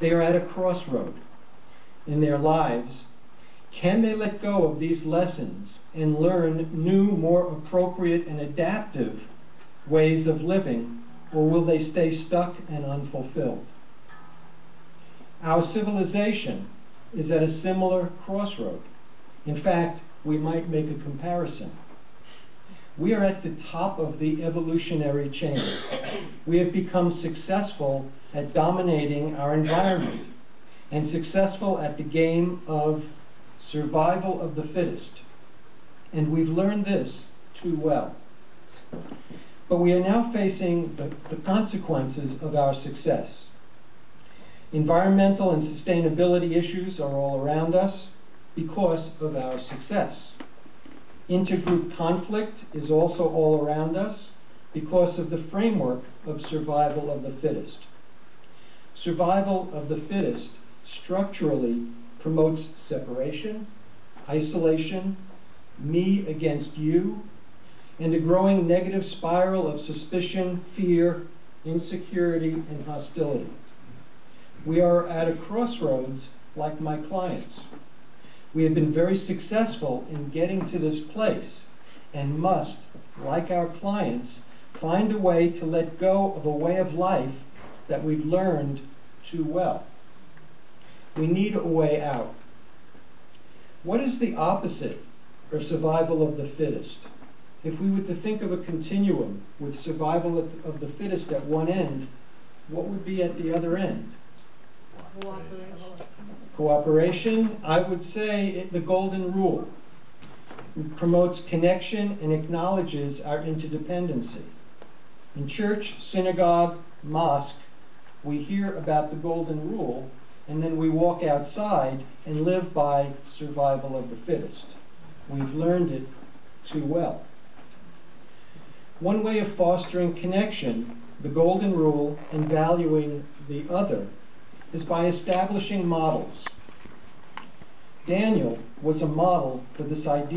They are at a crossroad in their lives. Can they let go of these lessons and learn new, more appropriate and adaptive ways of living, or will they stay stuck and unfulfilled? Our civilization is at a similar crossroad. In fact, we might make a comparison. We are at the top of the evolutionary chain. We have become successful at dominating our environment and successful at the game of survival of the fittest. And we've learned this too well. But we are now facing the consequences of our success. Environmental and sustainability issues are all around us because of our success. Intergroup conflict is also all around us because of the framework of survival of the fittest. Survival of the fittest structurally promotes separation, isolation, me against you, and a growing negative spiral of suspicion, fear, insecurity, and hostility. We are at a crossroads like my clients. We have been very successful in getting to this place and must, like our clients, find a way to let go of a way of life that we've learned too well. We need a way out. What is the opposite of survival of the fittest? If we were to think of a continuum with survival of the fittest at one end, what would be at the other end? Cooperation, I would say the golden rule. It promotes connection and acknowledges our interdependency. In church, synagogue, mosque, we hear about the golden rule, and then we walk outside and live by survival of the fittest. We've learned it too well. One way of fostering connection, the golden rule, and valuing the other is by establishing models. Daniel was a model for this idea.